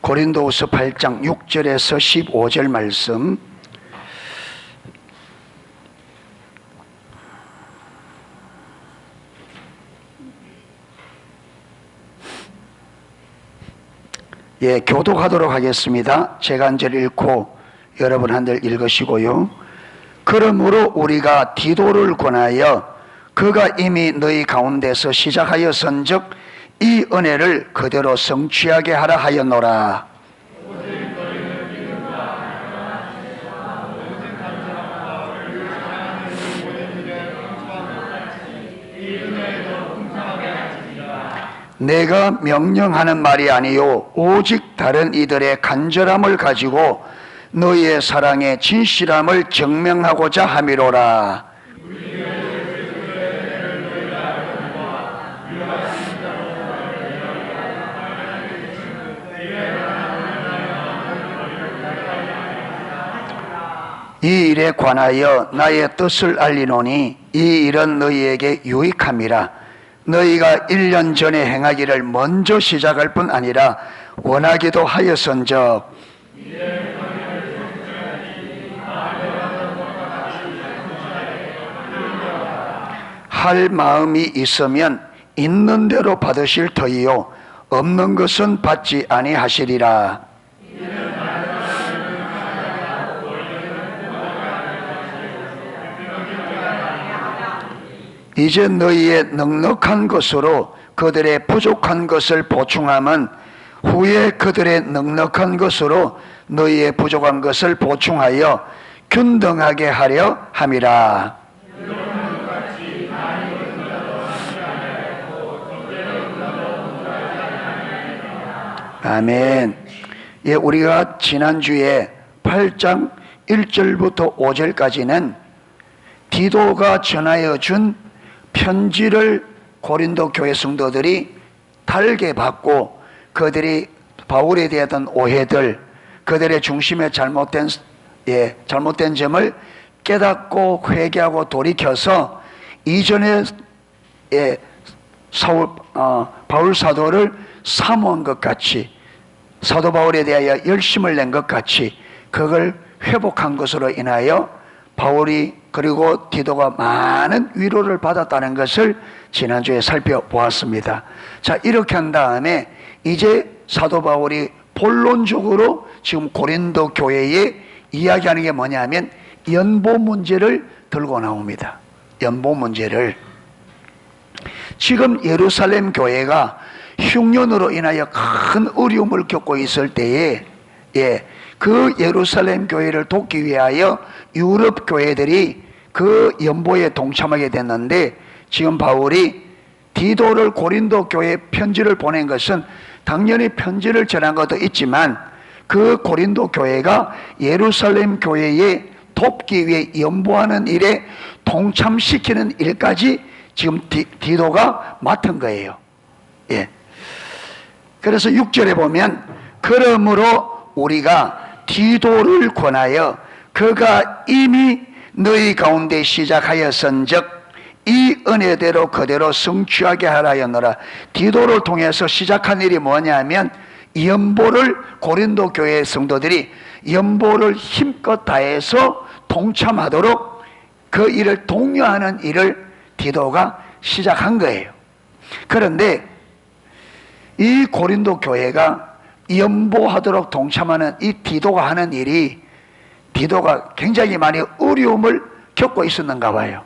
고린도후서 8장 6절에서 15절 말씀. 예, 교독하도록 하겠습니다. 제가 한 절 읽고 여러분 한 절 읽으시고요. 그러므로 우리가 디도를 권하여 그가 이미 너희 가운데서 시작하였은즉 이 은혜를 그대로 성취하게 하라 하였노라. 내가 명령하는 말이 아니요 오직 다른 이들의 간절함을 가지고 너희의 사랑의 진실함을 증명하고자 함이로라. 이 일에 관하여 나의 뜻을 알리노니 이 일은 너희에게 유익함이라. 너희가 1년 전에 행하기를 먼저 시작할 뿐 아니라 원하기도 하였은즉 할 마음이 있으면 있는 대로 받으실 터이요 없는 것은 받지 아니하시리라. 이제 너희의 넉넉한 것으로 그들의 부족한 것을 보충함은 후에 그들의 넉넉한 것으로 너희의 부족한 것을 보충하여 균등하게 하려 함이라. 아멘. 예, 우리가 지난주에 8장 1절부터 5절까지는 디도가 전하여 준 편지를 고린도 교회 성도들이 달게 받고 그들이 바울에 대한 오해들, 그들의 중심에 잘못된 점을 깨닫고 회개하고 돌이켜서 이전에 바울 사도를 사모한 것 같이, 사도 바울에 대하여 열심을 낸 것 같이 그걸 회복한 것으로 인하여 바울이 그리고 디도가 많은 위로를 받았다는 것을 지난주에 살펴보았습니다. 자, 이렇게 한 다음에 이제 사도 바울이 본론적으로 지금 고린도 교회에 이야기하는 게 뭐냐면 연보 문제를 들고 나옵니다. 연보 문제를. 지금 예루살렘 교회가 흉년으로 인하여 큰 어려움을 겪고 있을 때에 그 예루살렘 교회를 돕기 위하여 유럽 교회들이 그 연보에 동참하게 됐는데, 지금 바울이 디도를 고린도 교회에 편지를 보낸 것은 당연히 편지를 전한 것도 있지만 그 고린도 교회가 예루살렘 교회에 돕기 위해 연보하는 일에 동참시키는 일까지 지금 디도가 맡은 거예요. 예. 그래서 6절에 보면 그러므로 우리가 디도를 권하여 그가 이미 너희 가운데 시작하였은즉 이 은혜대로 그대로 성취하게 하라 하였노라. 디도를 통해서 시작한 일이 뭐냐면 연보를, 고린도 교회 성도들이 연보를 힘껏 다해서 동참하도록 그 일을 독려하는 일을 디도가 시작한 거예요. 그런데 이 고린도 교회가 연보하도록 동참하는 이 디도가 하는 일이, 디도가 굉장히 많이 어려움을 겪고 있었는가 봐요.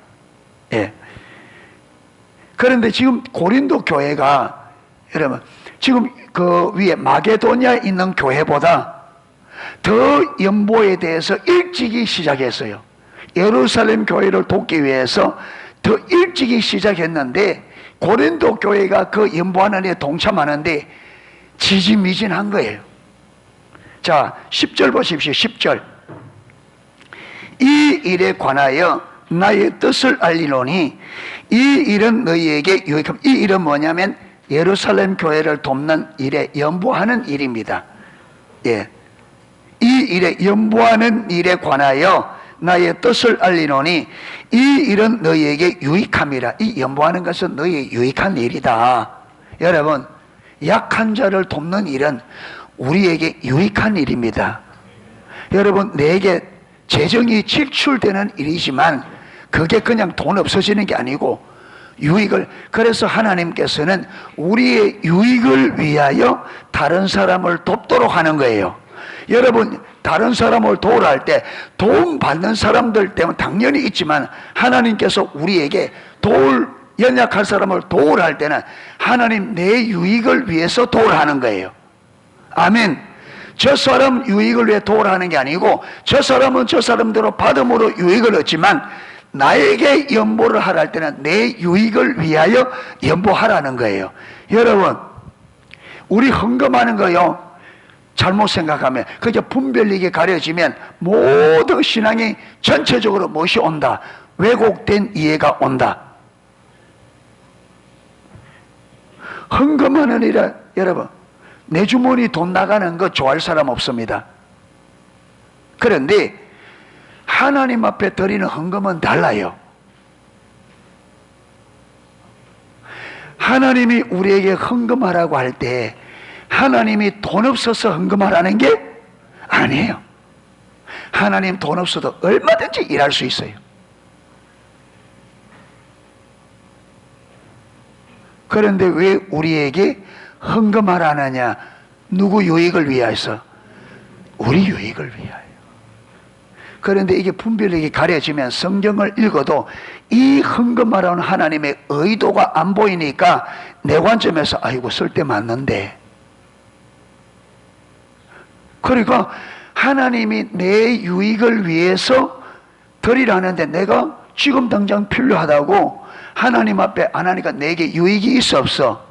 예. 그런데 지금 고린도 교회가, 여러분, 지금 그 위에 마게도니아에 있는 교회보다 더 연보에 대해서 일찍이 시작했어요. 예루살렘 교회를 돕기 위해서 더 일찍이 시작했는데 고린도 교회가 그 연보하는 데 동참하는데 지지미진한 거예요. 자, 10절 보십시오. 10절. 이 일에 관하여 나의 뜻을 알리노니 이 일은 너희에게 유익함. 이 일은 뭐냐면 예루살렘 교회를 돕는 일에 연보하는 일입니다. 예. 이 일에 연보하는 일에 관하여 나의 뜻을 알리노니 이 일은 너희에게 유익함이라. 이 연보하는 것은 너희에게 유익한 일이다. 여러분, 약한 자를 돕는 일은 우리에게 유익한 일입니다. 여러분, 내게 재정이 지출되는 일이지만 그게 그냥 돈 없어지는 게 아니고 유익을, 그래서 하나님께서는 우리의 유익을 위하여 다른 사람을 돕도록 하는 거예요. 여러분, 다른 사람을 도우라 할 때 도움 받는 사람들 때문에 당연히 있지만 하나님께서 우리에게 연약한 사람을 도우라 할 때는 하나님 내 유익을 위해서 도우라 하는 거예요. 아멘. 저 사람 유익을 위해 도우라 하는 게 아니고 저 사람은 저 사람대로 받음으로 유익을 얻지만 나에게 연보를 하라 할 때는 내 유익을 위하여 연보하라는 거예요. 여러분, 우리 헌금하는 거요, 잘못 생각하면, 그게 분별력이 가려지면 모든 신앙이 전체적으로 무엇이 온다? 왜곡된 이해가 온다. 헌금하는 일은, 여러분, 내 주머니 돈 나가는 거 좋아할 사람 없습니다. 그런데 하나님 앞에 드리는 헌금은 달라요. 하나님이 우리에게 헌금하라고 할 때 하나님이 돈 없어서 헌금하라는 게 아니에요. 하나님 돈 없어도 얼마든지 일할 수 있어요. 그런데 왜 우리에게 헌금하라느냐? 누구 유익을 위해서? 우리 유익을 위하여. 그런데 이게 분별력이 가려지면 성경을 읽어도 이 헌금하라는 하나님의 의도가 안 보이니까 내 관점에서 아이고 쓸 때 맞는데, 그러니까 하나님이 내 유익을 위해서 드리라는데 내가 지금 당장 필요하다고 하나님 앞에 안 하니까 내게 유익이 있어 없어?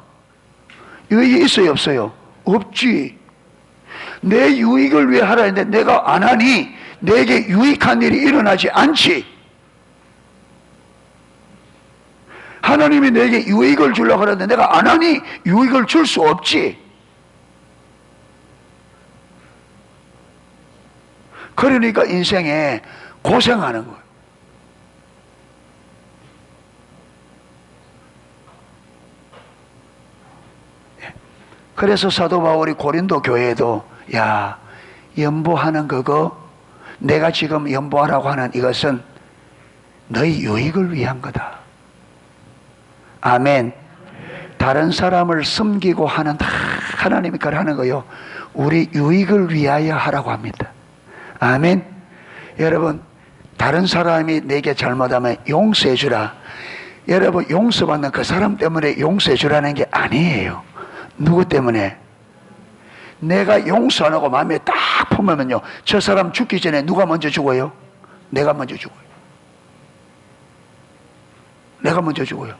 유익이 있어요 없어요? 없지. 내 유익을 위해 하라 했는데 내가 안 하니 내게 유익한 일이 일어나지 않지. 하나님이 내게 유익을 주려고 하는데 내가 안 하니 유익을 줄 수 없지. 그러니까 인생에 고생하는 거예요. 그래서 사도 바울이 고린도 교회에도 야, 연보하는 그거, 내가 지금 연보하라고 하는 이것은 너희 유익을 위한 거다. 아멘. 다른 사람을 섬기고 하는 다 하나님이 그걸 하는 거요, 우리 유익을 위하여 하라고 합니다. 아멘. 여러분, 다른 사람이 내게 잘못하면 용서해 주라. 여러분, 용서받는 그 사람 때문에 용서해 주라는 게 아니에요. 누구 때문에? 내가 용서 안 하고 마음에 딱 품으면요, 저 사람 죽기 전에 누가 먼저 죽어요? 내가 먼저 죽어요. 내가 먼저 죽어요.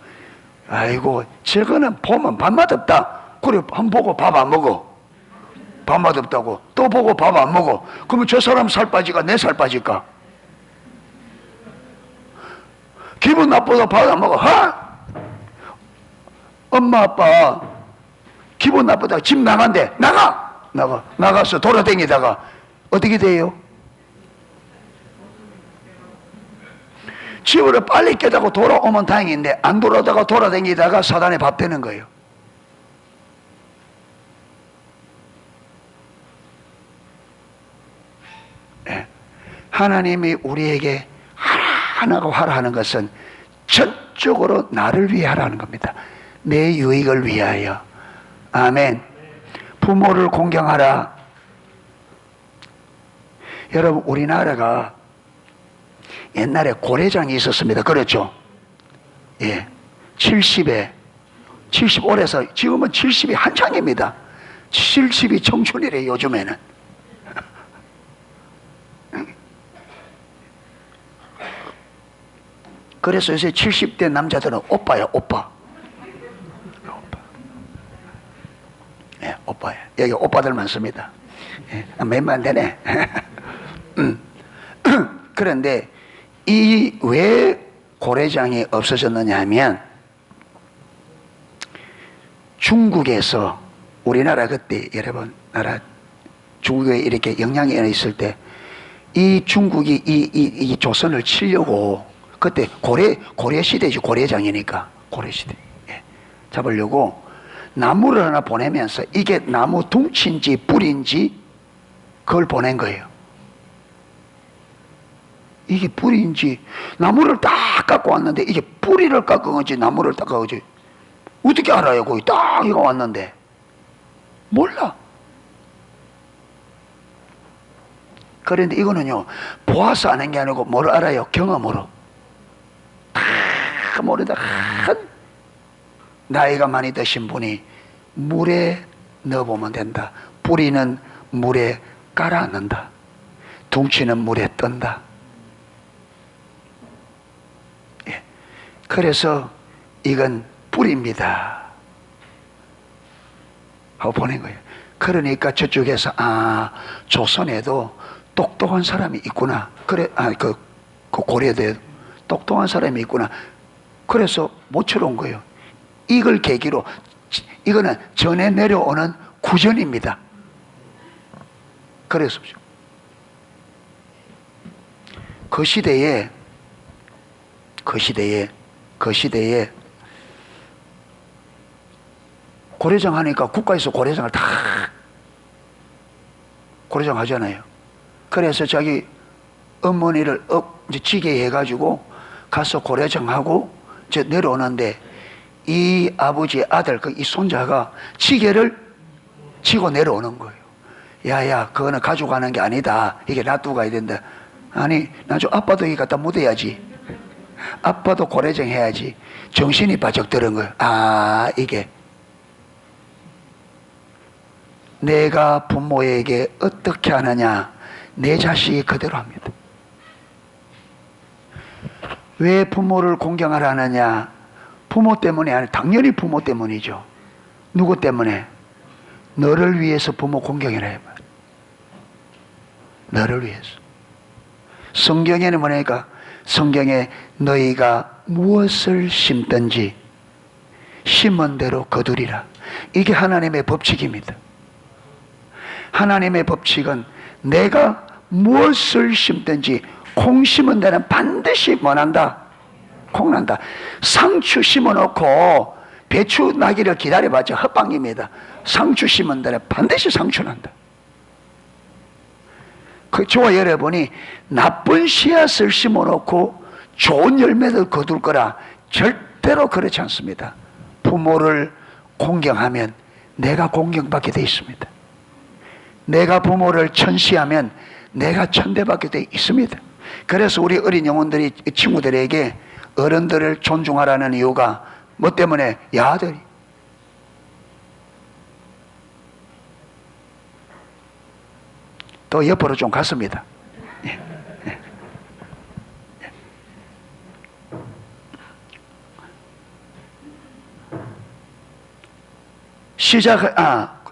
아이고, 저거는 보면 밥맛 없다. 그래, 한 번 보고 밥 안 먹어. 밥맛 없다고. 또 보고 밥 안 먹어. 그러면 저 사람 살 빠질까? 내 살 빠질까? 기분 나쁘다 밥 안 먹어. 하? 엄마 아빠 기분 나쁘다 집 나간대. 나가서 돌아다니다가 어떻게 돼요? 집으로 빨리 깨닫고 돌아오면 다행인데 안 돌아오다가 돌아다니다가 사단의 밥 되는 거예요. 네. 하나님이 우리에게 하라고 하라 하는 것은 전적으로 나를 위해 하라는 겁니다. 내 유익을 위하여. 아멘. 부모를 공경하라. 여러분, 우리나라가 옛날에 고래장이 있었습니다. 그렇죠? 예. 70에 70올에서 지금은 70이 한창입니다. 70이 청춘이래 요즘에는. 그래서 요새 70대 남자들은 오빠야, 오빠. 예, 오빠야. 여기 오빠들 많습니다. 예, 몇만 되네. 그런데 이 왜 고래장이 없어졌느냐 하면 중국에서 우리나라 그때 여러분 나라 중국에 이렇게 영향이 있을 때 이 중국이 이 조선을 치려고 그때 고래 시대지 고래장이니까 고래 시대 예, 잡으려고 나무를 하나 보내면서 이게 나무 둥치인지 뿌리인지 그걸 보낸 거예요. 이게 뿌리인지, 나무를 딱 깎고 왔는데 이게 뿌리를 깎은 건지 나무를 깎은 건지 어떻게 알아요? 거기 딱 이거 왔는데 몰라. 그런데 이거는요, 보아서 아는 게 아니고 뭘 알아요? 경험으로. 다 모르다 한 나이가 많이 드신 분이 물에 넣어보면 된다. 뿌리는 물에 깔아앉는다. 둥치는 물에 뜬다. 예. 그래서 이건 뿌리입니다 하고 보낸 거예요. 그러니까 저쪽에서 조선에도 똑똑한 사람이 있구나. 그래, 그 고려대에 똑똑한 사람이 있구나. 그래서 모처럼 온 거예요. 이걸 계기로, 이거는 전에 내려오는 구전입니다. 그래서 그 시대에 고려정 하니까 국가에서 고려정을 다 고려정 하잖아요. 그래서 자기 어머니를 이제 지게 해가지고 가서 고려정하고 이제 내려오는데 이 아버지의 아들, 이 손자가 지게를 지고 내려오는 거예요. 야야, 그거는 가져가는 게 아니다. 이게 놔두고 가야 된다. 아니, 나중 아빠도 이거 갖다 묻어야지. 아빠도 고려정 해야지. 정신이 바짝 들은 거예요. 이게 내가 부모에게 어떻게 하느냐, 내 자식이 그대로 합니다. 왜 부모를 공경하라 하느냐? 부모 때문이 아니라 당연히 부모 때문이죠. 누구 때문에? 너를 위해서 부모 공경이라 해요. 너를 위해서. 성경에는 뭐냐니까, 성경에 너희가 무엇을 심든지 심은 대로 거두리라. 이게 하나님의 법칙입니다. 하나님의 법칙은 내가 무엇을 심든지, 콩 심은 데는 반드시 뭐 난다? 콩 난다. 상추 심어놓고 배추 나기를 기다려봤자 헛방입니다. 상추 심은 데는 반드시 상추 난다. 저와 여러분이 나쁜 씨앗을 심어놓고 좋은 열매를 거둘 거라, 절대로 그렇지 않습니다. 부모를 공경하면 내가 공경받게 되어 있습니다. 내가 부모를 천시하면 내가 천대받게 되어 있습니다. 그래서 우리 어린 영혼들이 친구들에게 어른들을 존중하라는 이유가 뭐 때문에? 야들이 또 옆으로 좀 갔습니다. 예. 예.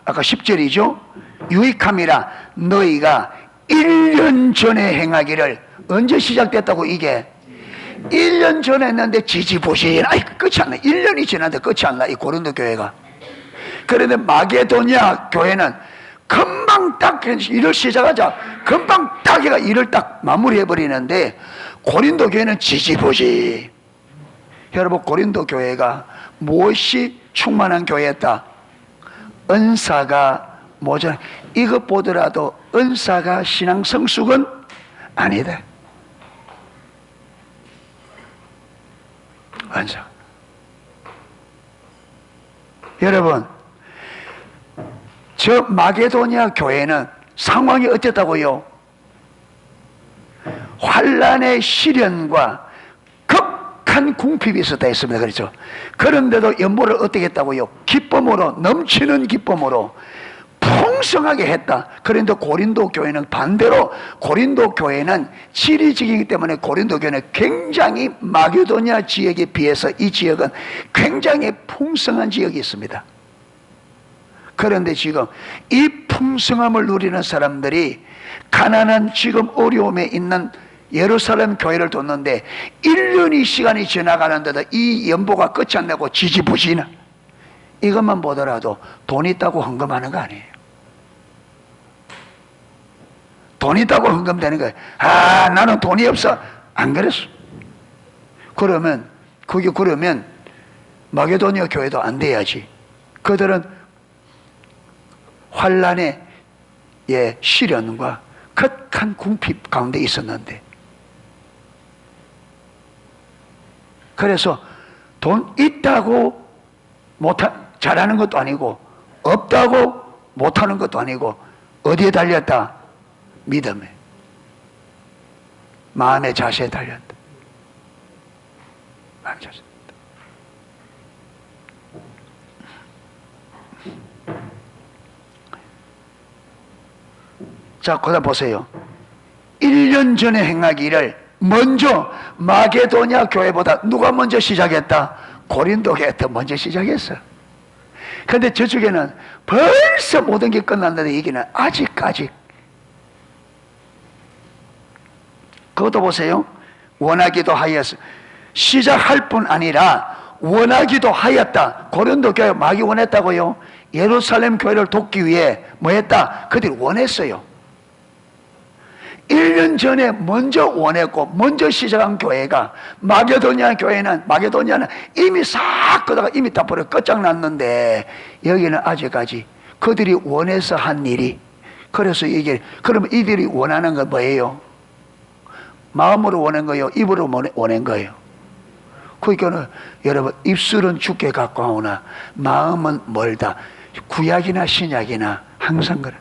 아까 10절이죠. 유익함이라 너희가 1년 전에 행하기를. 언제 시작됐다고? 이게 1년 전에 했는데 지지부진, 끝이 안 나. 1년이 지났는데 끝이 안 나, 이 고린도 교회가. 그런데 마게도냐 교회는 금방 딱 일을 시작하자 금방 딱 해가 일을 딱 마무리해버리는데, 고린도 교회는 지지부진. 여러분, 고린도 교회가 무엇이 충만한 교회였다? 은사가 모자라. 이것 보더라도 은사가 신앙 성숙은 아니다. 은사. 여러분, 저 마게도냐 교회는 상황이 어땠다고요? 환란의 시련과 극한 궁핍이 있었다 했습니다. 그렇죠? 그런데도 연보를 어떻게 했다고요? 기쁨으로, 넘치는 기쁨으로 풍성하게 했다. 그런데 고린도 교회는 반대로, 고린도 교회는 지리지기이기 때문에 고린도 교회는 굉장히 마게도냐 지역에 비해서 이 지역은 굉장히 풍성한 지역이 있습니다. 그런데 지금 이 풍성함을 누리는 사람들이 가난한 지금 어려움에 있는 예루살렘 교회를 뒀는데 1년이 시간이 지나가는데도 이 연보가 끝이 안 나고 지지부진한, 이것만 보더라도 돈 있다고 헌금하는 거 아니에요. 돈 있다고 헌금되는 거예요. 나는 돈이 없어. 안 그랬어. 그러면 마게도냐 교회도 안 돼야지. 그들은 환란의 시련과 극한 궁핍 가운데 있었는데, 그래서 돈 있다고 잘하는 것도 아니고 없다고 못하는 것도 아니고 어디에 달렸다? 믿음에, 마음의 자세에 달렸다. 마음의 자세. 자, 거기다 보세요. 1년 전에 행하기를 먼저 마게도냐 교회보다 누가 먼저 시작했다? 고린도 교회가 더 먼저 시작했어. 그런데 저쪽에는 벌써 모든 게 끝났는데 여기는 아직 그것도 보세요. 원하기도 하였어. 시작할 뿐 아니라 원하기도 하였다. 고린도 교회 마귀 원했다고요? 예루살렘 교회를 돕기 위해 뭐 했다? 그들이 원했어요. 1년 전에 먼저 원했고 먼저 시작한 교회가 마게도냐 교회는, 마게도냐는 이미 싹 끄다가 이미 다 버려 끝장났는데, 여기는 아직까지 그들이 원해서 한 일이. 그래서 이게, 그러면 이들이 원하는 건 뭐예요? 마음으로 원한 거예요? 입으로 원한 거예요? 그러니까는 여러분, 입술은 주께 가까우나 마음은 멀다. 구약이나 신약이나 항상 그래.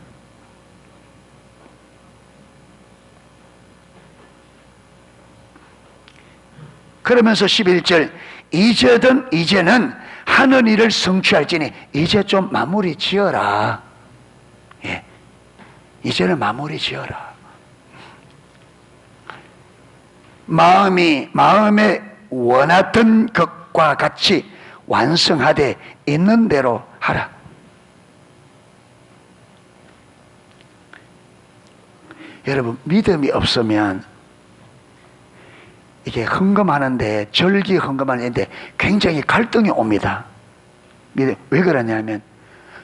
그러면서 11절, 이제는 하는 일을 성취할지니, 이제 좀 마무리 지어라. 예, 이제는 마무리 지어라. 마음에 원하던 것과 같이 완성하되 있는 대로 하라. 여러분, 믿음이 없으면 이게 헌금하는데, 절기 헌금하는데 굉장히 갈등이 옵니다. 왜 그러냐면,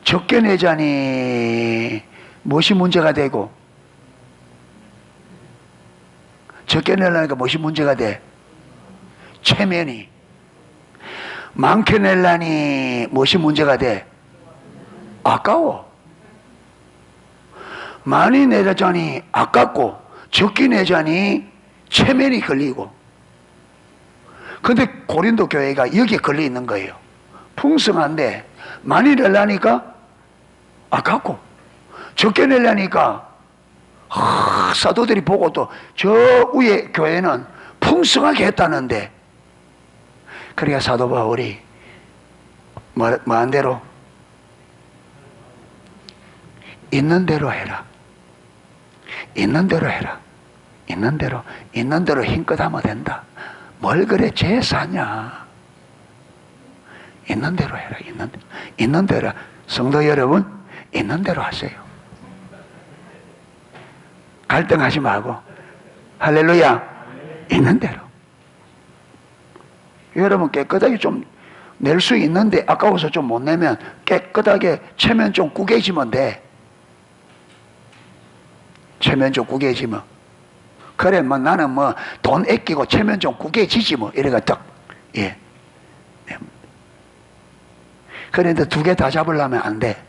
적게 내자니 무엇이 문제가 되고, 적게 내려니까 무엇이 문제가 돼? 체면이. 많게 내려니 무엇이 문제가 돼? 아까워. 많이 내자니 아깝고, 적게 내자니 체면이 걸리고. 근데 고린도 교회가 여기에 걸려 있는 거예요. 풍성한데 많이 내려니까 아깝고, 적게 내려니까 사도들이 보고 또 저 위에 교회는 풍성하게 했다는데, 그러니까 사도 바울이 뭐한 대로? 있는 대로 해라. 있는 대로 해라. 있는 대로 힘껏 하면 된다. 뭘 그래 제사냐. 있는 대로 해라. 있는 대로. 성도 여러분, 있는 대로 하세요. 갈등하지 말고. 할렐루야. 있는 대로. 여러분, 깨끗하게 좀 낼 수 있는데 아까워서 좀 못 내면 깨끗하게 체면 좀 구겨지면 돼. 체면 좀 구겨지면. 그래, 뭐 나는 뭐 돈 아끼고 체면 좀 구겨지지 뭐. 이래가 딱. 예. 그런데 두 개 다 잡으려면 안 돼.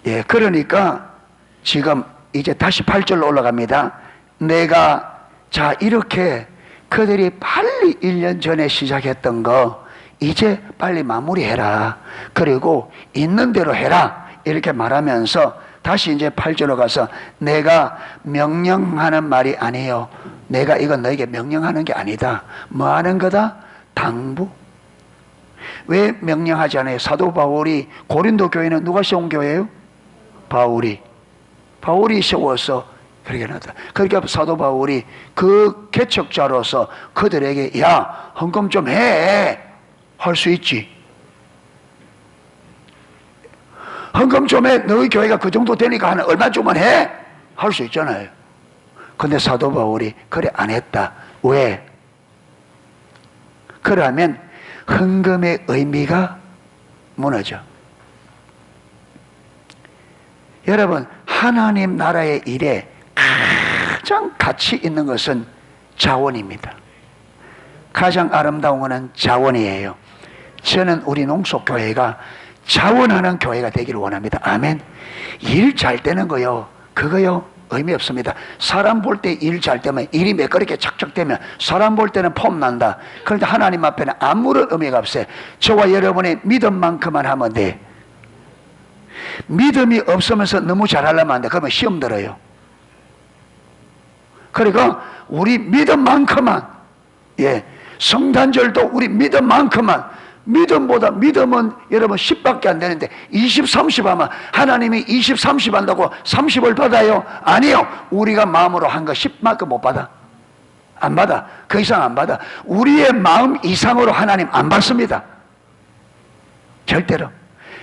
예, 그러니까 지금 이제 다시 8절로 올라갑니다. 내가, 자, 이렇게 그들이 빨리 1년 전에 시작했던 거 이제 빨리 마무리해라. 그리고 있는 대로 해라. 이렇게 말하면서 다시 이제 8절로 가서, 내가 명령하는 말이 아니에요. 내가 이건 너에게 명령하는 게 아니다. 뭐 하는 거다? 당부. 왜 명령하지 않아요? 사도 바울이, 고린도 교회는 누가 세운 교회예요? 바울이 세워서 그렇게 해놨다. 그러니까 사도 바울이 그 개척자로서 그들에게, 야, 헌금 좀 해. 할 수 있지. 헌금 좀 해. 너희 교회가 그 정도 되니까 한 얼마 주면 해. 할 수 있잖아요. 근데 사도 바울이 그래 안 했다. 왜? 그러면 헌금의 의미가 무너져. 여러분, 하나님 나라의 일에 가장 가장 가치 있는 것은 자원입니다. 가장 아름다운 것은 자원이에요. 저는 우리 농속교회가 자원하는 교회가 되기를 원합니다. 아멘. 일 잘 되는 거요, 그거요 의미 없습니다. 사람 볼 때 일 잘 되면, 일이 매끄럽게 착착되면 사람 볼 때는 폼난다. 그런데 하나님 앞에는 아무런 의미가 없어요. 저와 여러분의 믿음만큼만 하면 돼. 믿음이 없으면서 너무 잘하려면 안 돼. 그러면 시험 들어요. 그러니까 우리 믿음만큼만, 성탄절도 우리 믿음만큼만, 믿음은 여러분 10밖에 안 되는데 20, 30 하면 하나님이 20, 30 한다고 30을 받아요? 아니요. 우리가 마음으로 한 거 10만큼 못 받아. 안 받아. 그 이상 안 받아. 우리의 마음 이상으로 하나님 안 받습니다. 절대로.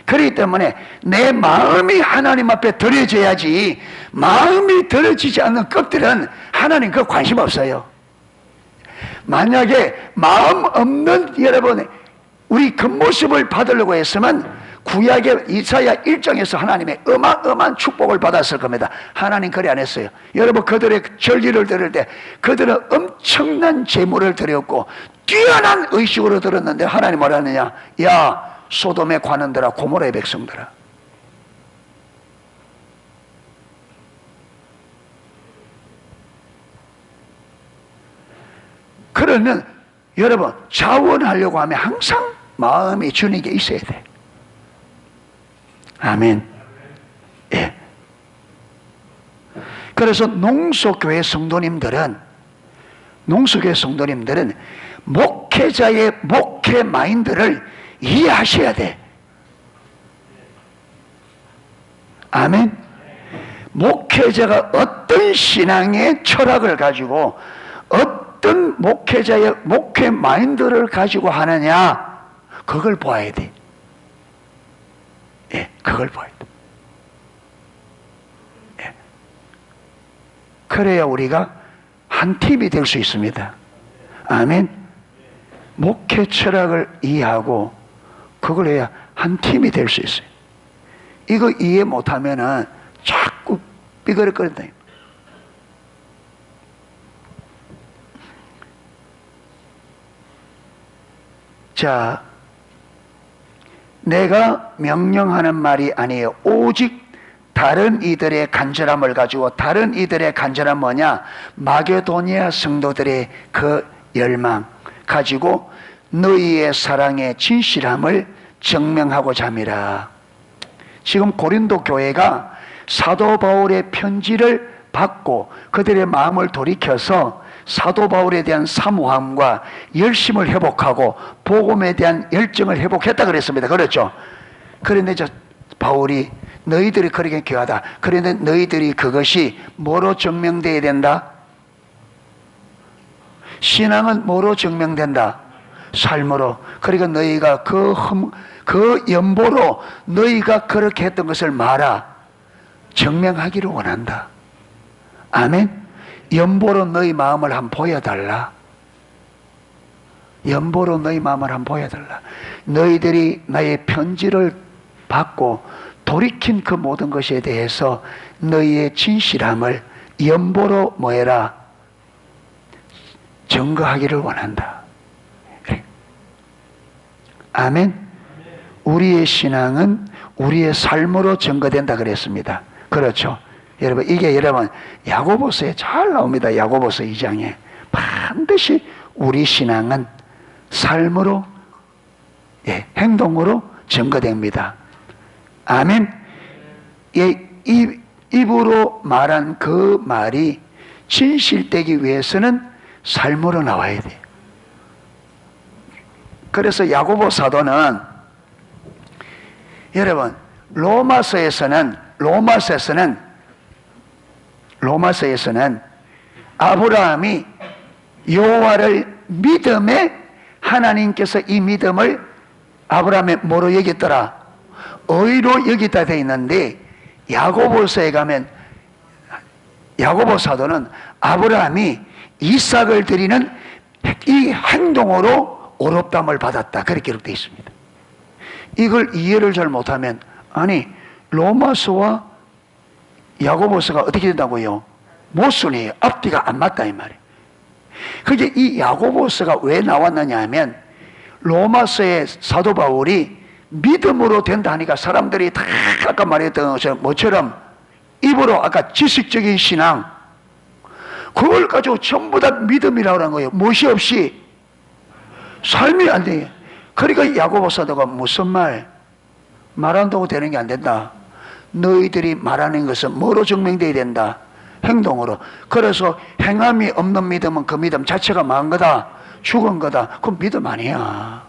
그렇기 때문에 내 마음이 하나님 앞에 드려져야지, 마음이 드려지지 않는 것들은 하나님 그 관심 없어요. 만약에 마음 없는 여러분, 우리 겉모습을 받으려고 했으면 구약의 이사야 1장에서 하나님의 어마어마한 축복을 받았을 겁니다. 하나님 그리 안 했어요. 여러분, 그들의 절기를 드릴 때 그들은 엄청난 재물을 드렸고 뛰어난 의식으로 들었는데 하나님 뭐라 하느냐? 야, 소돔의 관원들아, 고모라의 백성들아, 그러면 여러분, 자원하려고 하면 항상 마음이 주님께 있어야 돼. 아멘. 예. 그래서 농소교회 성도님들은 목회자의 목회 마인드를 이해하셔야 돼. 아멘. 목회자가 어떤 신앙의 철학을 가지고 어떤 목회자의 목회 마인드를 가지고 하느냐, 그걸 봐야 돼. 그걸 봐야 돼. 그래야 우리가 한 팀이 될 수 있습니다. 아멘. 목회 철학을 이해하고 그걸 해야 한 팀이 될 수 있어요. 이거 이해 못하면은 자꾸 삐그덕거린다. 자, 내가 명령하는 말이 아니에요. 오직 다른 이들의 간절함을 가지고, 다른 이들의 간절함 뭐냐? 마게도니아 성도들의 그 열망 가지고 너희의 사랑의 진실함을 증명하고자 함이라. 지금 고린도 교회가 사도 바울의 편지를 받고 그들의 마음을 돌이켜서 사도 바울에 대한 사모함과 열심을 회복하고 복음에 대한 열정을 회복했다 그랬습니다. 그렇죠? 그런데 바울이 너희들이 그렇게 귀하다. 그런데 너희들이 그것이 뭐로 증명되어야 된다? 신앙은 뭐로 증명된다? 삶으로. 그러니까 너희가 그 연보로 너희가 그렇게 했던 것을 말아 증명하기를 원한다. 아멘. 연보로 너희 마음을 한번 보여달라. 연보로 너희 마음을 한번 보여달라. 너희들이 나의 편지를 받고 돌이킨 그 모든 것에 대해서 너희의 진실함을 연보로 뭐해라? 증거하기를 원한다. 그래. 아멘. 우리의 신앙은 우리의 삶으로 증거된다 그랬습니다. 그렇죠? 여러분, 이게 여러분 야고보서에 잘 나옵니다. 야고보서 2장에 반드시 우리 신앙은 삶으로, 행동으로 증거됩니다. 아멘. 입으로 말한 그 말이 진실되기 위해서는 삶으로 나와야 돼요. 그래서 야고보 사도는 여러분 로마서에서는 아브라함이 여호와를 믿음에, 하나님께서 이 믿음을 아브라함의 뭐로 여겼더라? 의로 여기다 되어 있는데, 야고보서에 가면 야고보 사도는 아브라함이 이삭을 드리는 이 행동으로 의롭다함을 받았다, 그렇게 기록되어 있습니다. 이걸 이해를 잘 못하면, 아니 로마서와 야고보서가 어떻게 된다고요? 모순이에요. 앞뒤가 안 맞다 이 말이에요. 그게 이 야고보서가 왜 나왔느냐 하면 로마서의 사도 바울이 믿음으로 된다 하니까 사람들이 다 아까 말했던 것처럼 뭐처럼 입으로 아까 지식적인 신앙 그걸 가지고 전부 다 믿음이라고 하는 거예요. 무엇이 없이 삶이 안 돼요. 그러니까 야고보 사도가 무슨 말한다고 되는 게 안 된다. 너희들이 말하는 것은 뭐로 증명돼야 된다? 행동으로. 그래서 행함이 없는 믿음은 그 믿음 자체가 망한 거다, 죽은 거다. 그건 믿음 아니야.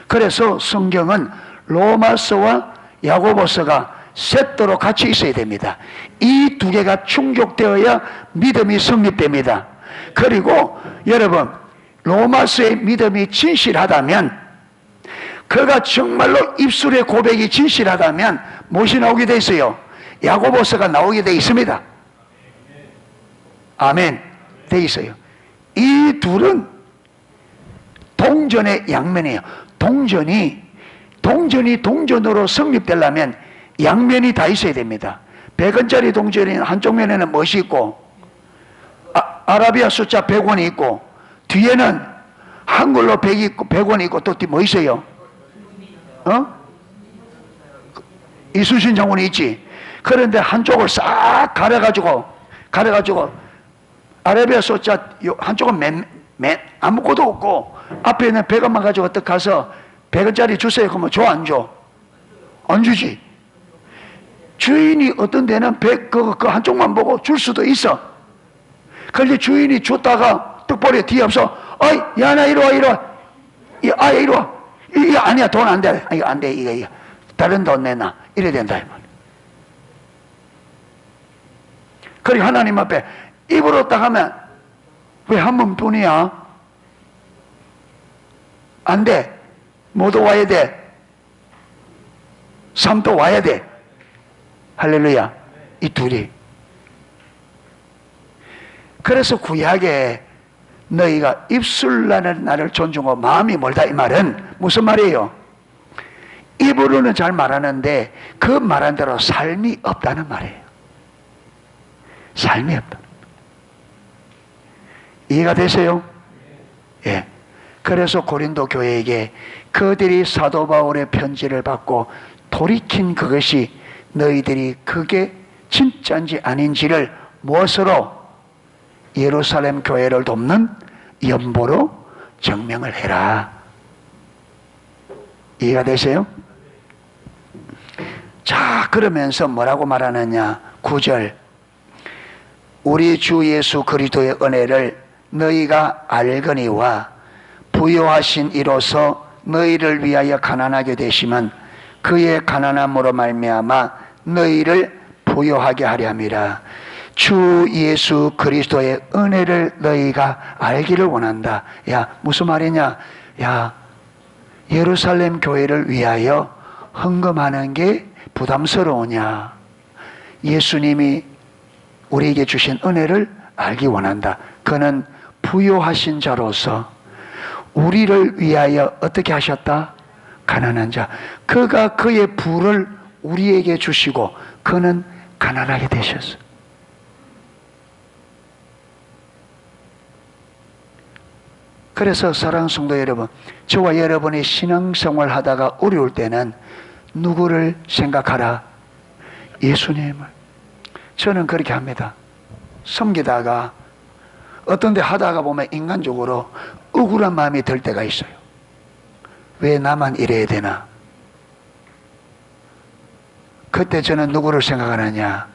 그래서 성경은 로마서와 야고보서가 세트로 같이 있어야 됩니다. 이 두 개가 충족되어야 믿음이 성립됩니다. 그리고 여러분, 로마서의 믿음이 진실하다면, 그가 정말로 입술의 고백이 진실하다면 무엇이 나오게 돼 있어요? 야고보서가 나오게 돼 있습니다. 아멘. 돼 있어요. 이 둘은 동전의 양면이에요. 동전이 동전으로 성립되려면 양면이 다 있어야 됩니다. 100원짜리 동전이 한쪽 면에는 무엇이 있고 아라비아 숫자 100원이 있고 뒤에는 한글로 100이 있고 100원이 있고 또 뭐 있어요? 이순신 장군이 있지. 그런데 한쪽을 싹 가려가지고 아라비아 숫자 한쪽은 아무것도 없고 앞에 있는 100원만 가지고 딱 가서 100원짜리 주세요 그러면 줘 안 줘? 안 주지. 주인이 어떤 데는 그 한쪽만 보고 줄 수도 있어. 그런데 주인이 줬다가 뚝 버려. 뒤에 없어. 어이 야 나 이리 와 이리 와. 이거 아니야. 돈 안 돼. 이거 안 돼. 이거 다른 돈 내놔. 이래야 된다 이 말. 그리고 하나님 앞에 입으로 딱 하면 왜 한 번뿐이야? 안 돼. 모두 와야 돼. 삶도 와야 돼. 할렐루야. 이 둘이. 그래서 구약에 너희가 입술로는 나를 존중하고 마음이 멀다 이 말은 무슨 말이에요? 입으로는 잘 말하는데 그 말한 대로 삶이 없다는 말이에요. 삶이 없다. 이해가 되세요? 예. 그래서 고린도 교회에게 그들이 사도 바울의 편지를 받고 돌이킨 그것이 너희들이 그게 진짜인지 아닌지를 무엇으로? 예루살렘 교회를 돕는 연보로 증명을 해라. 이해가 되세요? 자, 그러면서 뭐라고 말하느냐? 9절. 우리 주 예수 그리스도의 은혜를 너희가 알거니와 부요하신 이로써 너희를 위하여 가난하게 되시면 그의 가난함으로 말미암아 너희를 부요하게 하려 함이라. 주 예수 그리스도의 은혜를 너희가 알기를 원한다. 야, 무슨 말이냐? 야, 예루살렘 교회를 위하여 헌금하는 게 부담스러우냐? 예수님이 우리에게 주신 은혜를 알기 원한다. 그는 부요하신 자로서 우리를 위하여 어떻게 하셨다? 가난한 자. 그가 그의 부를 우리에게 주시고 그는 가난하게 되셨어. 그래서 사랑하는 성도 여러분, 저와 여러분이 신앙생활 하다가 어려울 때는 누구를 생각하라? 예수님을. 저는 그렇게 합니다. 섬기다가 어떤 데 하다가 보면 인간적으로 억울한 마음이 들 때가 있어요. 왜 나만 이래야 되나? 그때 저는 누구를 생각하느냐?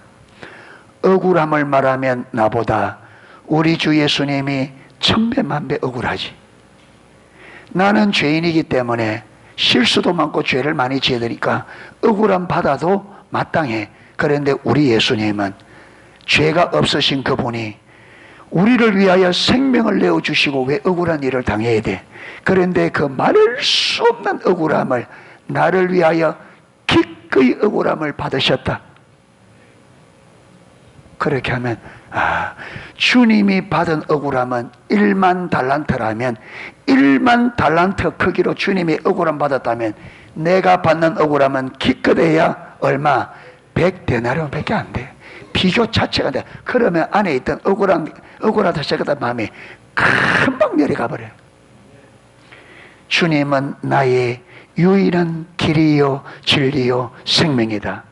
억울함을 말하면 나보다 우리 주 예수님이 천배만배 억울하지. 나는 죄인이기 때문에 실수도 많고 죄를 많이 지으니까 억울함 받아도 마땅해. 그런데 우리 예수님은 죄가 없으신 그분이 우리를 위하여 생명을 내어주시고 왜 억울한 일을 당해야 돼? 그런데 그 말할 수 없는 억울함을 나를 위하여 기꺼이 억울함을 받으셨다. 그렇게 하면 주님이 받은 억울함은 1만 달란트라면 1만 달란트 크기로 주님이 억울함 받았다면 내가 받는 억울함은 기껏해야 얼마? 100데나리온 밖에 안 돼. 비교 자체가 돼. 그러면 안에 있던 억울하다 생각했던 마음이 금방 내려가 버려요. 주님은 나의 유일한 길이요 진리요 생명이다.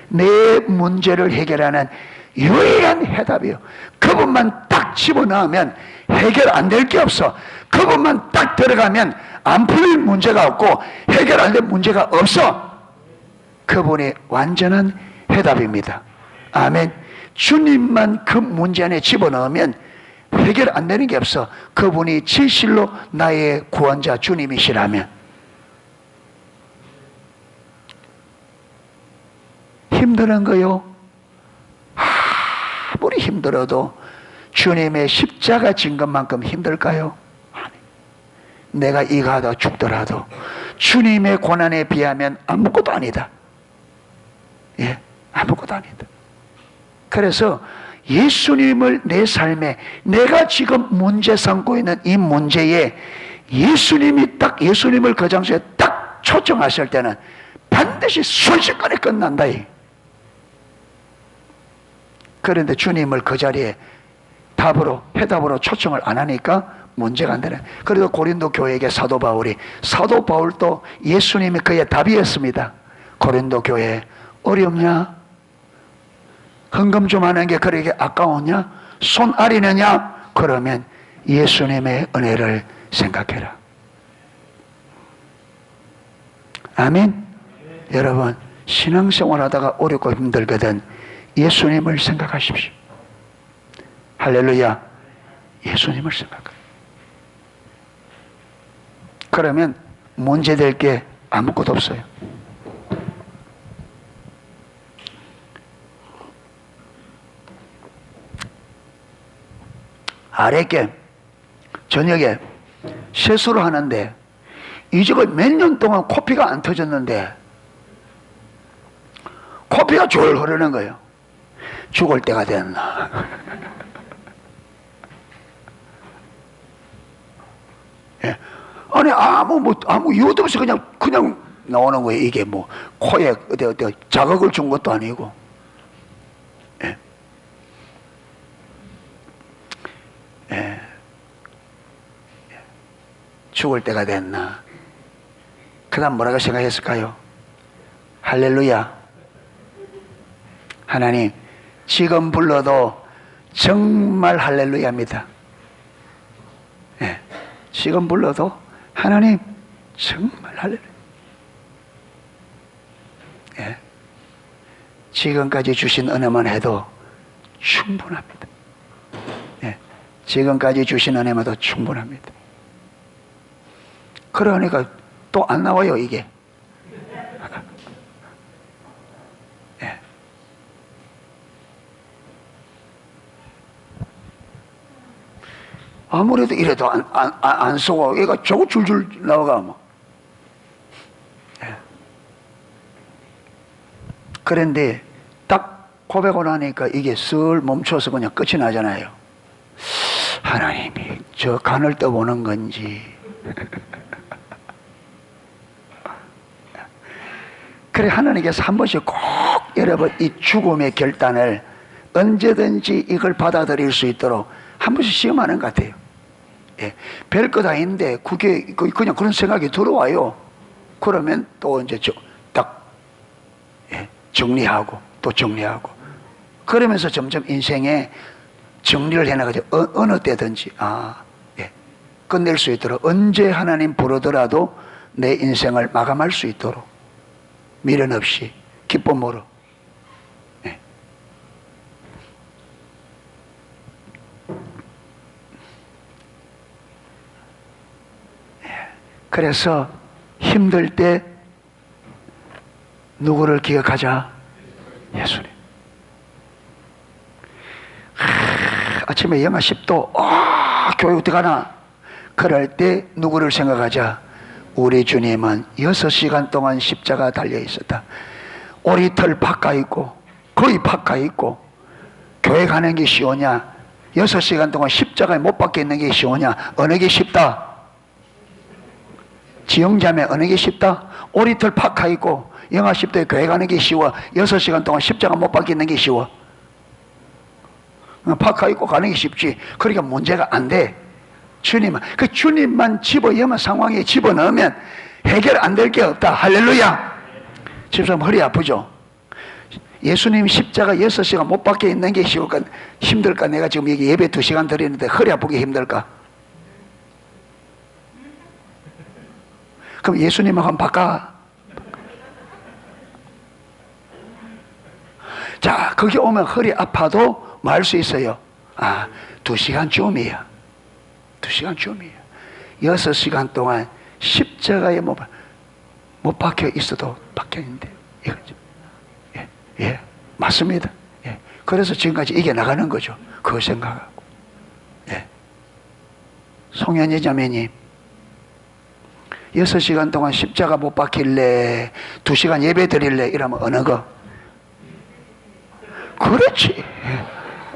내 문제를 해결하는 유일한 해답이요. 그분만 딱 집어넣으면 해결 안 될 게 없어. 그분만 딱 들어가면 안 풀릴 문제가 없고 해결 안 될 문제가 없어. 그분이 완전한 해답입니다. 아멘. 주님만 그 문제 안에 집어넣으면 해결 안 되는 게 없어. 그분이 진실로 나의 구원자 주님이시라면. 힘드는 거요? 아무리 힘들어도 주님의 십자가 진 것만큼 힘들까요? 아니. 내가 이거 하다 죽더라도 주님의 고난에 비하면 아무것도 아니다. 예, 아무것도 아니다. 그래서 예수님을 내 삶에, 내가 지금 문제 삼고 있는 이 문제에 예수님을 그 장소에 딱 초청하실 때는 반드시 순식간에 끝난다. 그런데 주님을 그 자리에 해답으로 초청을 안 하니까 문제가 안 되네. 그래도 고린도 교회에게 사도 바울도 예수님이 그의 답이었습니다. 고린도 교회 어렵냐? 헌금 좀 하는 게 그렇게 아까웠냐? 손 아리느냐? 그러면 예수님의 은혜를 생각해라. 아멘. 여러분, 신앙생활 하다가 어렵고 힘들거든 예수님을 생각하십시오. 할렐루야. 예수님을 생각해. 그러면 문제될 게 아무것도 없어요. 아랫게 저녁에 세수를 하는데 이제가 몇 년 동안 코피가 안 터졌는데 코피가 졸 흐르는 거예요. 죽을 때가 됐나. 예. 아니 아무 이유도 없이 그냥 나오는 거예요. 이게 뭐 코에 어디 자극을 준 것도 아니고. 예. 예. 죽을 때가 됐나. 그 다음 뭐라고 생각했을까요? 할렐루야. 하나님, 지금 불러도 정말 할렐루야입니다. 예. 지금 불러도 하나님 정말 할렐루야. 예. 지금까지 주신 은혜만 해도 충분합니다. 예. 지금까지 주신 은혜만 해도 충분합니다. 그러니까 또 안 나와요, 이게. 예. 아무래도 이래도 안 쏘고 얘가 저거 줄줄 나와가 뭐. 예. 그런데 딱 고백을 하니까 이게 슬 멈춰서 그냥 끝이 나잖아요. 하나님이 저 간을 떠보는 건지. 그래, 하나님께서 한 번씩 꼭 여러분 이 죽음의 결단을 언제든지 이걸 받아들일 수 있도록 한 번씩 시험하는 것 같아요. 예. 별것 아닌데 그게 그냥 그런 생각이 들어와요. 그러면 또 이제 딱 정리하고 또 정리하고 그러면서 점점 인생에 정리를 해나가죠. 어느 때든지 끝낼 수 있도록 언제 하나님 부르더라도 내 인생을 마감할 수 있도록 미련 없이 기쁨으로. 네. 그래서 힘들 때 누구를 기억하자? 예수님. 아침에 영하 10도 교회 어떡하나? 그럴 때 누구를 생각하자? 우리 주님은 6시간 동안 십자가 달려 있었다. 오리털 박가 있고 거의 박가 있고 교회 가는 게 쉬우냐? 6시간 동안 십자가에 못 박혀 있는 게 쉬우냐? 어느 게 쉽다? 지형자매 어느 게 쉽다? 오리털 박가 있고 영하 10도에 교회 가는 게 쉬워? 6시간 동안 십자가 못 박혀 있는 게 쉬워? 파카 입고 가는 게 쉽지. 그러니까 문제가 안 돼. 주님만 집어넣으면, 상황에 집어넣으면 해결 안 될 게 없다. 할렐루야. 집사님 허리 아프죠? 예수님 십자가 6시간 못 박혀 있는 게 힘들까? 내가 지금 여기 예배 2시간 드리는데 허리 아프게 힘들까? 그럼 예수님을 한번 바꿔. 자, 거기 오면 허리 아파도 뭐 할 수 있어요? 2시간쯤이야. 2시간쯤이야. 6시간 동안 십자가에 못 박혀 있어도 박혀 있는데, 이거죠. 예, 맞습니다. 예. 그래서 지금까지 이겨나가는 거죠. 그거 생각하고. 예. 송현희 자매님, 6시간 동안 십자가 못 박힐래? 2시간 예배 드릴래? 이러면 어느 거? 그렇지.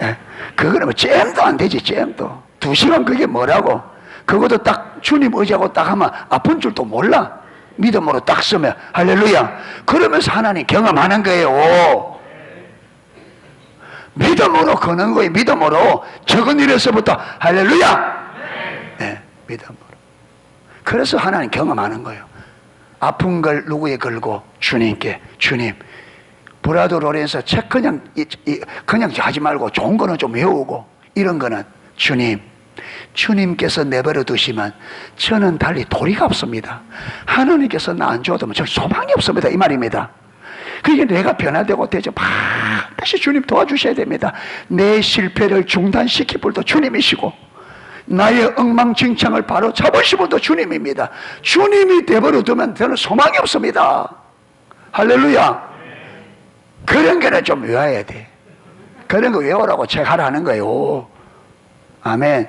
예. 그거는 뭐 잼도 안 되지, 잼도. 2시간 그게 뭐라고? 그것도 딱 주님 의지하고 딱 하면 아픈 줄도 몰라. 믿음으로 딱 쓰면. 할렐루야. 그러면서 하나님 경험하는 거예요. 믿음으로 거는 거예요. 믿음으로. 적은 일에서부터. 할렐루야. 네, 믿음으로. 그래서 하나님 경험하는 거예요. 아픈 걸 누구에 걸고? 주님께. 주님, 브라더 로렌서 책 그냥 하지 말고 좋은 거는 좀 외우고, 이런 거는 주님께서 내버려 두시면 저는 달리 도리가 없습니다. 하나님께서 나 안 줘도 저 소망이 없습니다. 이 말입니다. 그게 내가 변화되고 되죠. 반드시 주님 도와주셔야 됩니다. 내 실패를 중단시킬 분도 주님이시고, 나의 엉망진창을 바로 잡으신 분도 주님입니다. 주님이 내버려 두면 저는 소망이 없습니다. 할렐루야. 그런 거는 좀 외워야 돼. 그런 거 외우라고 책 하라는 거예요. 아멘.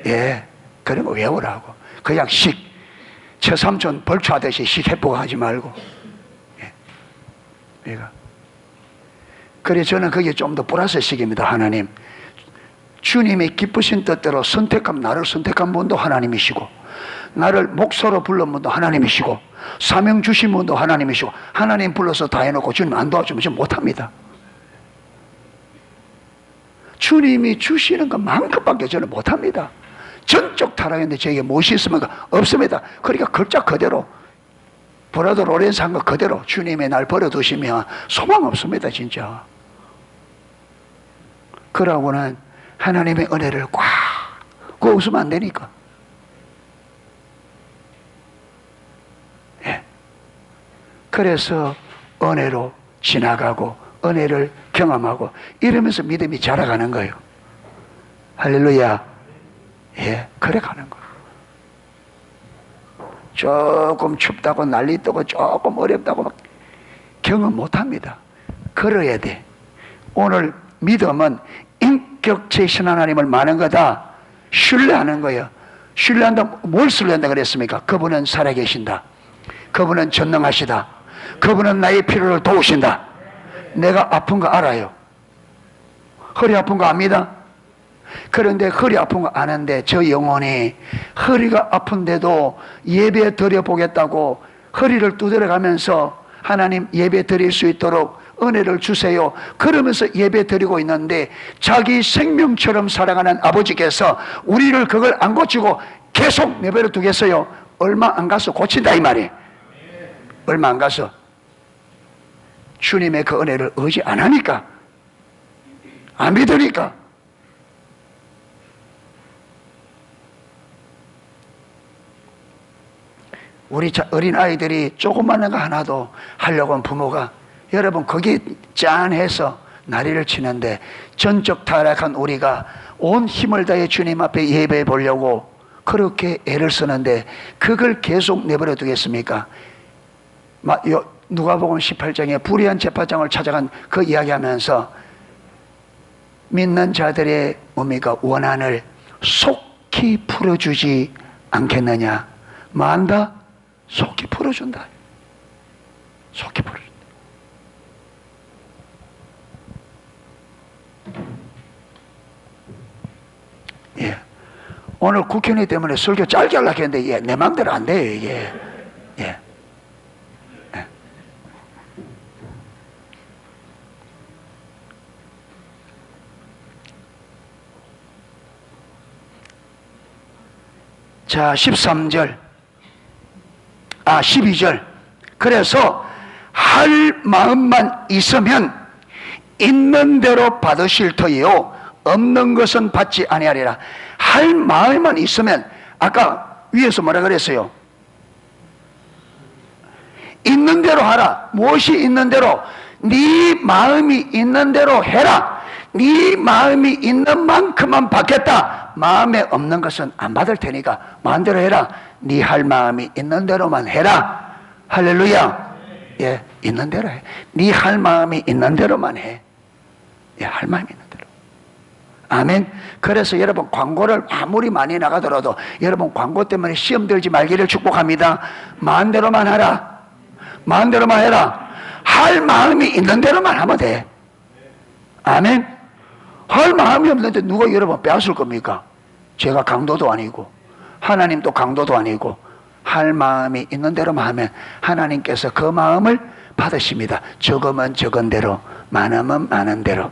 예, 그런 거 외우라고. 그냥 처삼촌 벌초하듯이 해보고 하지 말고. 예. 그래서 저는 그게 좀 더 플러스식입니다. 하나님, 주님의 기쁘신 뜻대로 나를 선택한 분도 하나님이시고, 나를 목사로 불른 분도 하나님이시고, 사명 주신 분도 하나님이시고, 하나님 불러서 다 해놓고 주님 안 도와주면 저 못합니다. 주님이 주시는 것만큼밖에 저는 못합니다. 전적 타락인데 저에게 무엇이 있습니까? 없습니다. 그러니까 글자 그대로, 브라더 로렌스 한 거 그대로 주님이 날 버려두시면 소망 없습니다. 진짜. 그러고는 하나님의 은혜를 꽉, 그거 웃으면 안 되니까. 예. 그래서 은혜로 지나가고 은혜를 경험하고 이러면서 믿음이 자라가는 거예요. 할렐루야. 예, 그래 가는 거예요. 조금 춥다고 난리 뜨고 조금 어렵다고 막 경험 못합니다. 걸어야 돼. 오늘 믿음은 인격체신 하나님을 많은 거다. 신뢰하는 거예요. 신뢰한다. 뭘 신뢰한다 그랬습니까? 그분은 살아계신다. 그분은 전능하시다. 그분은 나의 필요를 도우신다. 내가 아픈 거 알아요. 허리 아픈 거 압니다. 그런데 허리 아픈 거 아는데 저 영혼이 허리가 아픈데도 예배 드려보겠다고 허리를 두드려가면서 하나님 예배 드릴 수 있도록 은혜를 주세요. 그러면서 예배 드리고 있는데 자기 생명처럼 사랑하는 아버지께서 우리를 그걸 안 고치고 계속 내버려 두겠어요? 얼마 안 가서 고친다 이 말이에요. 얼마 안 가서 주님의 그 은혜를 의지 안 하니까, 안 믿으니까. 우리 어린아이들이 조그마한 거 하나도 하려고 하면 부모가, 여러분 거기 짠해서 난리를 치는데 전적 타락한 우리가 온 힘을 다해 주님 앞에 예배해 보려고 그렇게 애를 쓰는데 그걸 계속 내버려 두겠습니까? 누가복음 18장에 불의한 재판장을 찾아간 그 이야기하면서 믿는 자들의 뭡니까? 원한을 속히 풀어주지 않겠느냐? 만다? 속히 풀어준다. 속히 풀어준다. 예. 오늘 국회의원 때문에 설교 짧게 하려고 했는데, 예, 내 마음대로 안 돼요, 이게. 예. 자, 13절. 12절. 그래서 할 마음만 있으면 있는 대로 받으실 터이요 없는 것은 받지 아니하리라. 할 마음만 있으면, 아까 위에서 뭐라 그랬어요? 있는 대로 하라. 무엇이 있는 대로? 네 마음이 있는 대로 해라. 네 마음이 있는 만큼만 받겠다. 마음에 없는 것은 안 받을 테니까 마음대로 해라. 네 할 마음이 있는 대로만 해라. 할렐루야. 예, 있는 대로 해. 네 할 마음이 있는 대로만 해. 예, 할 마음이 있는 대로. 아멘. 그래서 여러분, 광고를 아무리 많이 나가더라도 여러분 광고 때문에 시험 들지 말기를 축복합니다. 마음대로만 하라. 마음대로만 해라. 할 마음이 있는 대로만 하면 돼. 아멘. 할 마음이 없는데 누가 여러분 빼앗을 겁니까? 제가 강도도 아니고 하나님도 강도도 아니고, 할 마음이 있는 대로만 하면 하나님께서 그 마음을 받으십니다. 적으면 적은 대로, 많으면 많은 대로.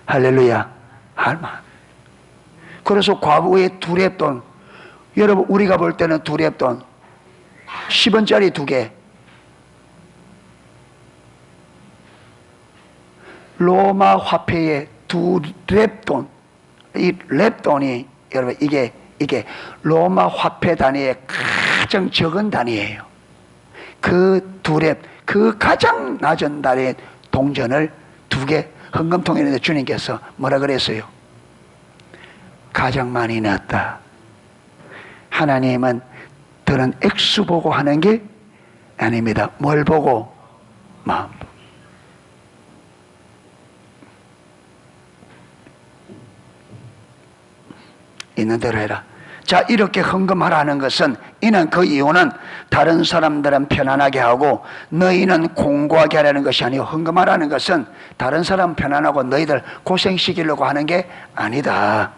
할렐루야. 할 마음. 그래서 과거의 두 랩돈, 여러분 우리가 볼 때는 두 랩돈 10원짜리 2개, 로마 화폐의 두 랩돈, 이 랩돈이 여러분 이게 로마 화폐 단위의 가장 적은 단위예요. 그 두 랩, 그 가장 낮은 단위의 동전을 2개 헌금통에 있는데 주님께서 뭐라 그랬어요? 가장 많이 넣었다. 하나님은 들은 액수 보고 하는 게 아닙니다. 뭘 보고? 마음 보고. 있는 대로 해라. 자, 이렇게 헌금하라는 것은, 이는 그 이유는 다른 사람들은 편안하게 하고 너희는 공고하게 하라는 것이 아니고, 헌금하라는 것은 다른 사람 편안하고 너희들 고생시키려고 하는 게 아니다.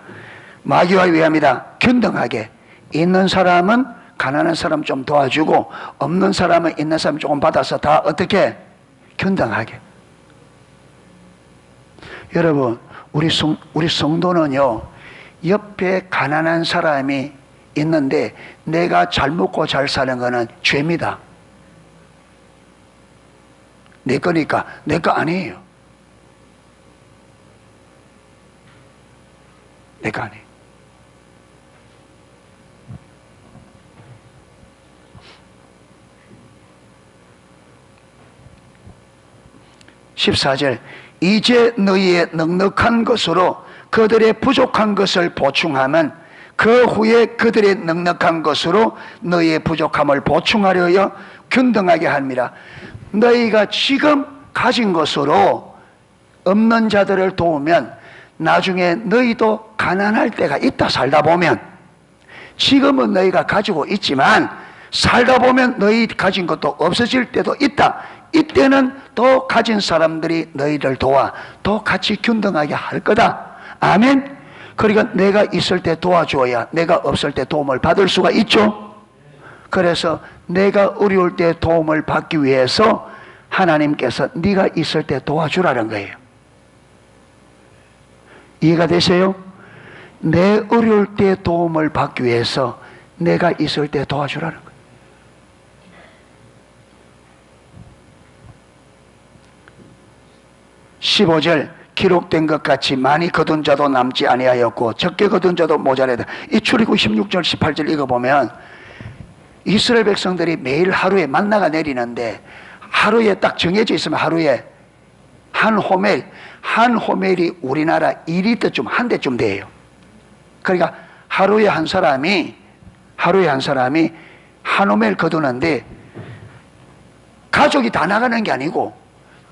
마귀와 위함이다. 균등하게. 있는 사람은 가난한 사람 좀 도와주고, 없는 사람은 있는 사람 조금 받아서 다 어떻게? 균등하게. 여러분, 우리 성도는요, 옆에 가난한 사람이 있는데 내가 잘 먹고 잘 사는 거는 죄입니다. 내 거니까. 내 거 아니에요. 내 거 아니에요. (14절) 이제 너희의 넉넉한 것으로 그들의 부족한 것을 보충하면 그 후에 그들의 넉넉한 것으로 너희의 부족함을 보충하려여 균등하게 합니다. 너희가 지금 가진 것으로 없는 자들을 도우면 나중에 너희도 가난할 때가 있다. 살다 보면. 지금은 너희가 가지고 있지만 살다 보면 너희 가진 것도 없어질 때도 있다. 이때는 더 가진 사람들이 너희를 도와 더 같이 균등하게 할 거다. 아멘. 그러니까 내가 있을 때 도와줘야 내가 없을 때 도움을 받을 수가 있죠. 그래서 내가 어려울 때 도움을 받기 위해서 하나님께서 네가 있을 때 도와주라는 거예요. 이해가 되세요? 내 어려울 때 도움을 받기 위해서 내가 있을 때 도와주라는 거예요. (15절) 기록된 것 같이 많이 거둔 자도 남지 아니하였고 적게 거둔 자도 모자라다. 이 출애굽 16절 18절 읽어보면 이스라엘 백성들이 매일 하루에 만나가 내리는데, 하루에 딱 정해져 있으면 하루에 한 호멜이 우리나라 2리터쯤 한 대쯤 돼요. 그러니까 하루에 한 사람이 한 호멜 거두는데, 가족이 다 나가는 게 아니고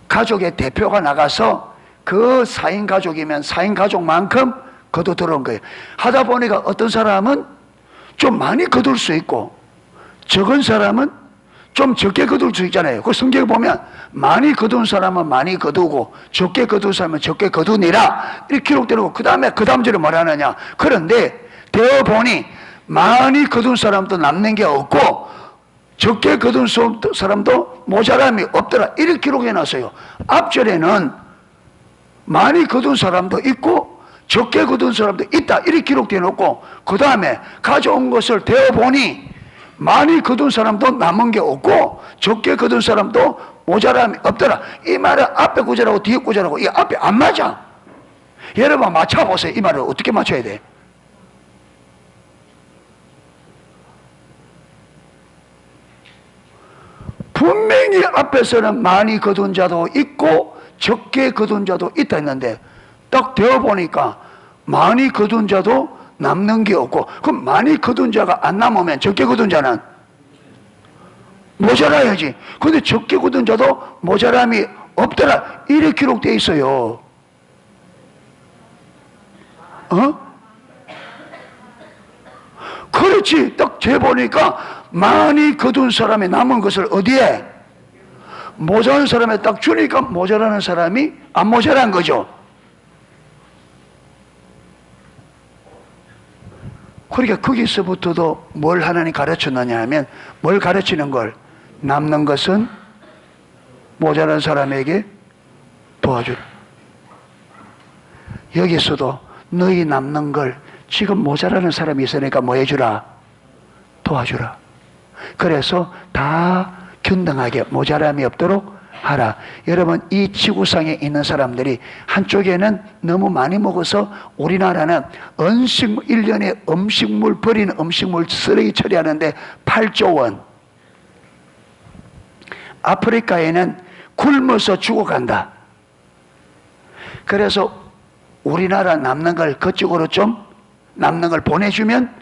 가족의 대표가 나가서 그 4인 가족이면 4인 가족만큼 거둬 들어온 거예요. 하다 보니까 어떤 사람은 좀 많이 거둘 수 있고 적은 사람은 좀 적게 거둘 수 있잖아요. 그 성경에 보면 많이 거둔 사람은 많이 거두고 적게 거둔 사람은 적게 거두니라 이렇게 기록되고, 그 다음 절에 뭐라 하느냐. 그런데 되어 보니 많이 거둔 사람도 남는 게 없고 적게 거둔 사람도 모자람이 없더라 이렇게 기록해 놨어요. 앞절에는 많이 거둔 사람도 있고 적게 거둔 사람도 있다 이렇게 기록되어 놓고 그 다음에 가져온 것을 대어보니 많이 거둔 사람도 남은 게 없고 적게 거둔 사람도 모자람이 없더라. 이 말은 앞에 구절하고 뒤에 구절하고 이 앞에 안 맞아. 여러분 맞춰보세요. 이 말을 어떻게 맞춰야 돼? 분명히 앞에서는 많이 거둔 자도 있고 적게 거둔 자도 있다 했는데 딱 되어보니까 많이 거둔 자도 남는 게 없고, 그럼 많이 거둔 자가 안 남으면 적게 거둔 자는 모자라야지. 근데 적게 거둔 자도 모자람이 없더라 이렇게 기록되어 있어요. 그렇지. 딱 재보니까 많이 거둔 사람이 남은 것을 어디에? 모자란 사람에 딱 주니까 모자라는 사람이 안 모자란 거죠. 그러니까 거기서부터도 뭘 하나님 가르쳤느냐 하면, 뭘 가르치는 걸? 남는 것은 모자란 사람에게 도와주라. 여기서도 너희 남는 걸 지금 모자라는 사람이 있으니까 뭐 해주라? 도와주라. 그래서 다 균등하게 모자람이 없도록 하라. 여러분, 이 지구상에 있는 사람들이 한쪽에는 너무 많이 먹어서 우리나라는 1년에 음식물 버리는 음식물 쓰레기 처리하는데 8조 원. 아프리카에는 굶어서 죽어간다. 그래서 우리나라 남는 걸 그쪽으로 좀 남는 걸 보내주면,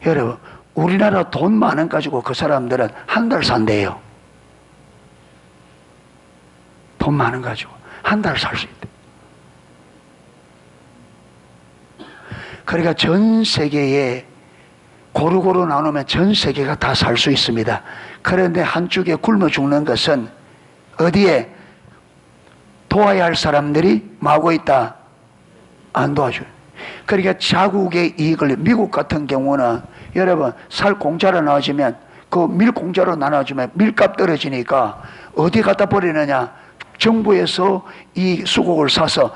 여러분 우리나라 돈 많은 가지고 그 사람들은 한 달 산대요. 돈 많은 가지고 한 달 살 수 있대. 그러니까 전 세계에 고루고루 나누면 전 세계가 다 살 수 있습니다. 그런데 한쪽에 굶어 죽는 것은 어디에? 도와야 할 사람들이 마고 있다. 안 도와줘요. 그러니까 자국의 이익을, 미국 같은 경우는 여러분 살 공짜로 나눠주면, 그 밀 공짜로 나눠주면 밀값 떨어지니까 어디 갖다 버리느냐? 정부에서 이 수국을 사서,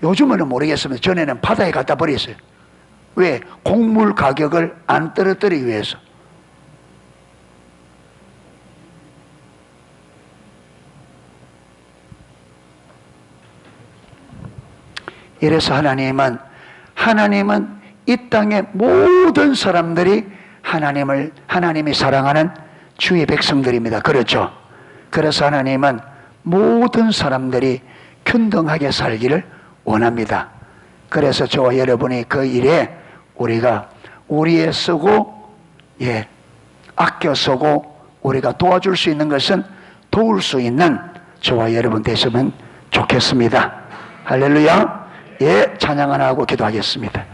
요즘은 모르겠습니다. 전에는 바다에 갖다 버렸어요. 왜? 곡물 가격을 안 떨어뜨리기 위해서. 이래서 하나님은 이 땅의 모든 사람들이 하나님이 사랑하는 주의 백성들입니다. 그렇죠? 그래서 하나님은 모든 사람들이 균등하게 살기를 원합니다. 그래서 저와 여러분이 그 일에 우리가 우리에 쓰고, 아껴 쓰고, 우리가 도와줄 수 있는 것은 도울 수 있는 저와 여러분 되시면 좋겠습니다. 할렐루야. 찬양 하나 하고 기도하겠습니다.